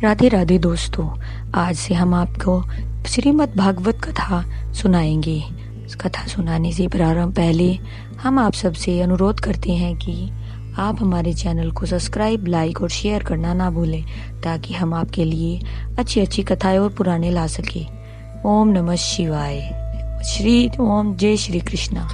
राधे राधे दोस्तों, आज से हम आपको श्रीमद् भागवत कथा सुनाएंगे। इस कथा सुनाने से प्रारंभ पहले हम आप सबसे अनुरोध करते हैं कि आप हमारे चैनल को सब्सक्राइब, लाइक और शेयर करना ना भूलें, ताकि हम आपके लिए अच्छी अच्छी कथाएं और पुराने ला सके। ओम नमः शिवाय। ओम जय श्री कृष्णा।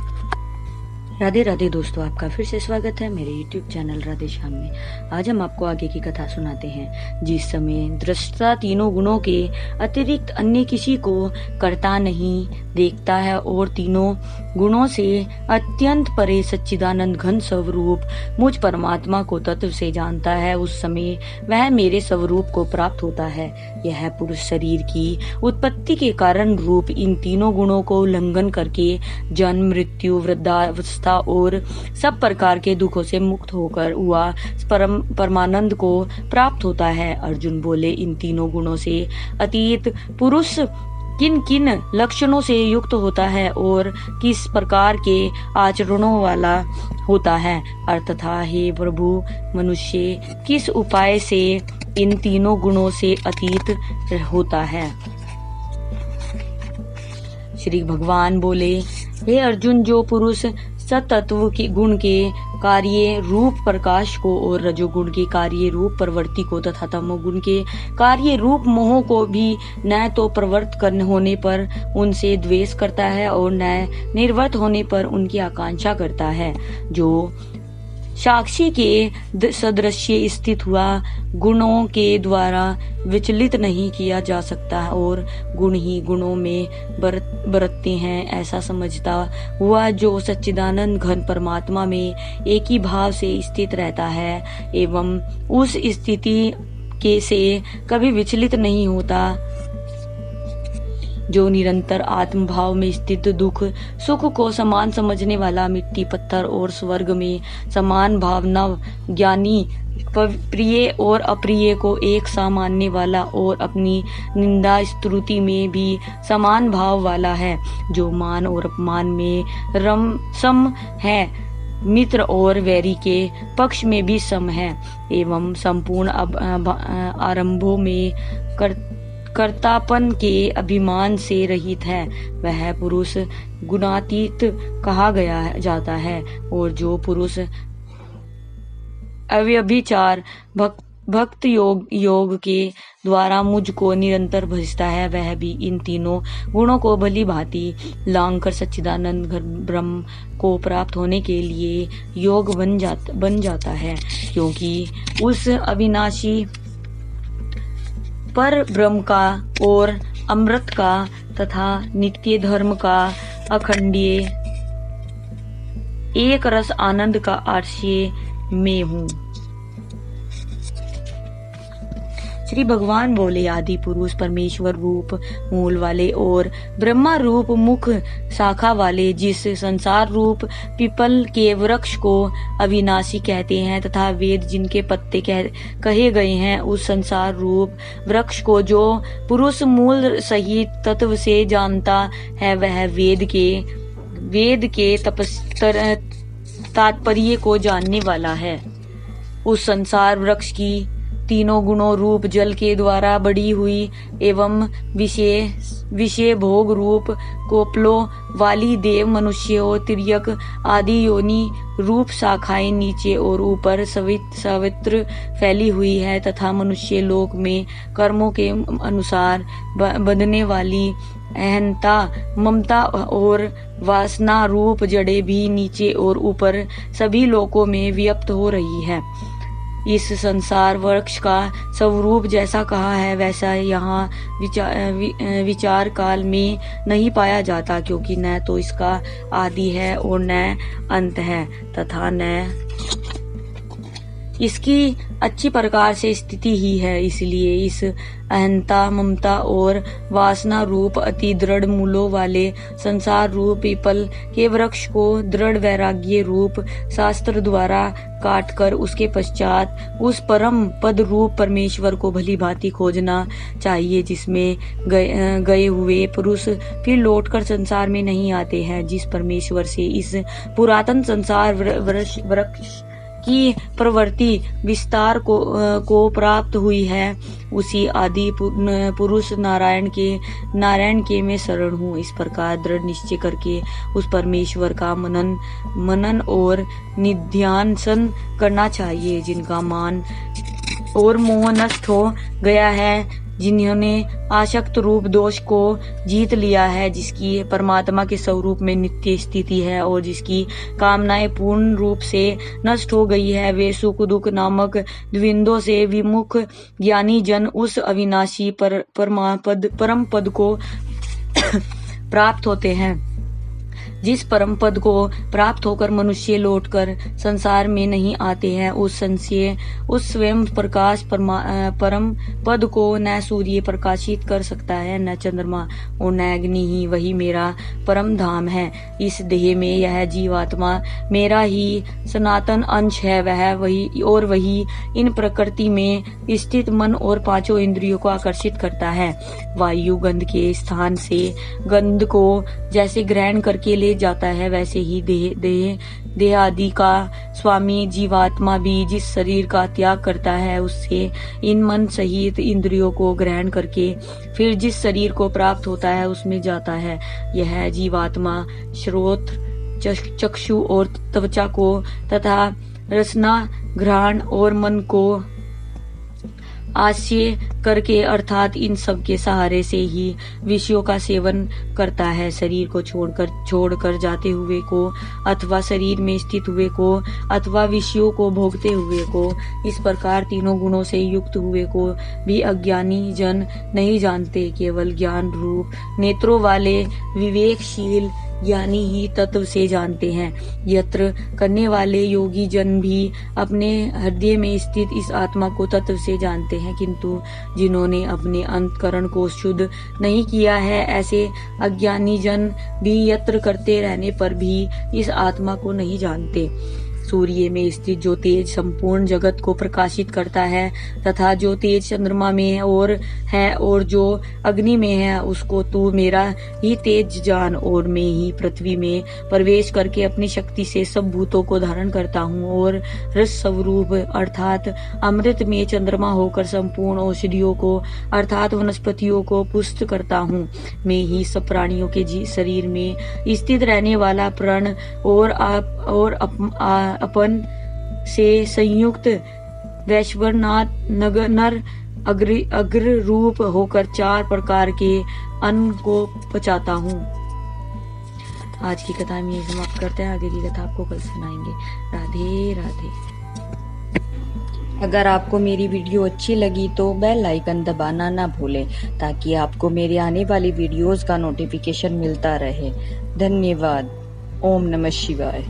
राधे राधे दोस्तों, आपका फिर से स्वागत है मेरे YouTube चैनल राधे श्याम में। आज हम आपको आगे की कथा सुनाते हैं। जिस समय दृष्टा तीनों गुणों के अतिरिक्त अन्य किसी को करता नहीं देखता है और तीनों गुणों से अत्यंत परे सच्चिदानंद घन स्वरूप मुझ परमात्मा को तत्व से जानता है, उस समय वह मेरे स्वरूप को प्राप्त होता है। यह पुरुष शरीर की उत्पत्ति के कारण रूप इन तीनों गुणों को उल्लंघन करके जन्म, मृत्यु, वृद्धावस्था और सब प्रकार के दुखों से मुक्त होकर हुआ परमानंद को प्राप्त होता है। अर्जुन बोले, इन तीनों गुणों से अतीत पुरुष किन किन लक्षणों से युक्त होता है और किस प्रकार के आचरणों वाला होता है? अर्थात हे प्रभु, मनुष्य किस उपाय से इन तीनों गुणों से अतीत होता है? श्री भगवान बोले, हे अर्जुन, जो पुरुष सतत्व के गुण के कार्य रूप प्रकाश को और रजोगुण के कार्य रूप प्रवृत्ति को तथा तमोगुण के कार्य रूप मोह को भी न तो प्रवृत्त करने होने पर उनसे द्वेष करता है और न निर्वृत्त होने पर उनकी आकांक्षा करता है, जो साक्षी के सदृश्य स्थित हुआ, गुणों के द्वारा विचलित नहीं किया जा सकता और गुण ही गुणों में बरतते हैं, ऐसा समझता हुआ जो सच्चिदानंद घन परमात्मा में एक ही भाव से स्थित रहता है एवं उस स्थिति के से कभी विचलित नहीं होता, जो निरंतर आत्म भाव में स्थित दुख सुख को समान समझने वाला, मिट्टी पत्थर और स्वर्ग में समान भावना, ज्ञानी प्रिय और अप्रिय को एक सा मानने वाला और अपनी निंदा स्तुति में भी समान भाव वाला है, जो मान और अपमान में सम है, मित्र और वैरी के पक्ष में भी सम है एवं संपूर्ण आरंभों में कर्तापन के अभिमान से रहित है। वह पुरुष गुणातीत कहा जाता है और जो पुरुष अव्यभिचार भक्त योग के द्वारा मुझको निरंतर भजता है, वह भी इन तीनों गुणों को भली भांति लांघकर सच्चिदानंद ब्रह्म को प्राप्त होने के लिए योग बन जाता है, क्योंकि उस अविनाशी पर ब्रह्म का और अमृत का तथा नित्य धर्म का अखंडीय एक रस आनंद का आश्रय में हूँ। श्री भगवान बोले, आदि पुरुष परमेश्वर रूप मूल वाले और ब्रह्मा रूप मुख शाखा वाले जिस संसार रूप पीपल के वृक्ष को अविनाशी कहते हैं तथा वेद जिनके पत्ते कहे गए हैं, उस संसार रूप वृक्ष को जो पुरुष मूल सहित तत्व से जानता है, वह वेद के तात्पर्य को जानने वाला है। उस संसार वृक्ष की तीनों गुणों रूप जल के द्वारा बढ़ी हुई एवं विषय भोग रूप कोपलों वाली देव, मनुष्य और तिर्यक आदि योनि रूप शाखाएं नीचे और ऊपर सवित्र फैली हुई है तथा मनुष्य लोक में कर्मों के अनुसार बंधने वाली अहंता, ममता और वासना रूप जड़ें भी नीचे और ऊपर सभी लोकों में व्याप्त हो रही है। इस संसार वृक्ष का स्वरूप जैसा कहा है वैसा यहाँ विचार काल में नहीं पाया जाता, क्योंकि न तो इसका आदि है और न अंत है तथा न इसकी अच्छी प्रकार से स्थिति ही है। इसलिए इस अहंता, ममता और वासना रूप अति दृढ़ मूलों वाले संसार रूप पीपल के वृक्ष को दृढ़ वैराग्य रूप शास्त्र द्वारा काटकर उसके पश्चात उस परम पद रूप परमेश्वर को भली भांति खोजना चाहिए, जिसमें गए हुए पुरुष फिर लौटकर संसार में नहीं आते हैं। जिस परमेश्वर से इस पुरातन संसार वृक्ष की प्रवृत्ति विस्तार को प्राप्त हुई है, उसी आदि पुरुष नारायण के मैं शरण हूँ। इस प्रकार दृढ़ निश्चय करके उस परमेश्वर का मनन और निध्यासन करना चाहिए, जिनका मान और मोह नष्ट हो गया है, जिन्होंने आसक्त रूप दोष को जीत लिया है, जिसकी परमात्मा के स्वरूप में नित्य स्थिति है और जिसकी कामनाएं पूर्ण रूप से नष्ट हो गई है, वे सुख दुख नामक द्वंद्वों से विमुख ज्ञानी जन उस अविनाशी परम पद को प्राप्त होते हैं। जिस परम पद को प्राप्त होकर मनुष्य लौटकर संसार में नहीं आते हैं, उस स्वयं प्रकाश परम पद को न सूर्य प्रकाशित कर सकता है, न चंद्रमा और न अग्नि ही। वही मेरा परम धाम है। इस देह में यह जीवात्मा मेरा ही सनातन अंश है, वही इन प्रकृति में स्थित मन और पांचों इंद्रियों को आकर्षित करता है। वायु गंध के स्थान से गंध को जैसे ग्रहण करके ले जाता है, वैसे ही देह आदि का स्वामी जीवात्मा भी जिस शरीर का त्याग करता है, उससे इन मन सहित इंद्रियों को ग्रहण करके फिर जिस शरीर को प्राप्त होता है उसमें जाता है। यह जीवात्मा श्रोत चक्षु और त्वचा को तथा रसना घ्राण और मन को आश्रय करके अर्थात इन सब के सहारे से ही विषयों का सेवन करता है। शरीर को छोड़कर जाते हुए को अथवा शरीर में स्थित हुए को अथवा विषयों को भोगते हुए को, इस प्रकार तीनों गुणों से युक्त हुए को भी अज्ञानी जन नहीं जानते। केवल ज्ञान रूप नेत्रों वाले विवेकशील ज्ञानी ही तत्व से जानते हैं। यत्र करने वाले योगी जन भी अपने हृदय में स्थित इस आत्मा को तत्व से जानते हैं, किंतु जिन्होंने अपने अंतकरण को शुद्ध नहीं किया है, ऐसे अज्ञानी जन भी यत्र करते रहने पर भी इस आत्मा को नहीं जानते। सूर्य में स्थित जो तेज संपूर्ण जगत को प्रकाशित करता है तथा जो तेज चंद्रमा में और जो अग्नि में है, उसको तू मेरा ही तेज जान और मैं ही पृथ्वी में प्रवेश करके अपनी शक्ति से सब भूतों को धारण करता हूँ और रस स्वरूप अर्थात अमृत में चंद्रमा होकर संपूर्ण औषधियों को अर्थात वनस्पतियों को पुष्ट करता हूँ। मैं ही सब प्राणियों के शरीर में स्थित रहने वाला प्राण और अपन से संयुक्त वैश्वनाथ नर अग्र रूप होकर 4 प्रकार के अन्न को पचाता हूँ। आज की कथा में समाप्त करते हैं, आगे की कथा आपको कल सुनाएंगे। राधे राधे। अगर आपको मेरी वीडियो अच्छी लगी तो बेल आइकन दबाना ना भूलें, ताकि आपको मेरे आने वाली वीडियोस का नोटिफिकेशन मिलता रहे। धन्यवाद। ओम नमः शिवाय।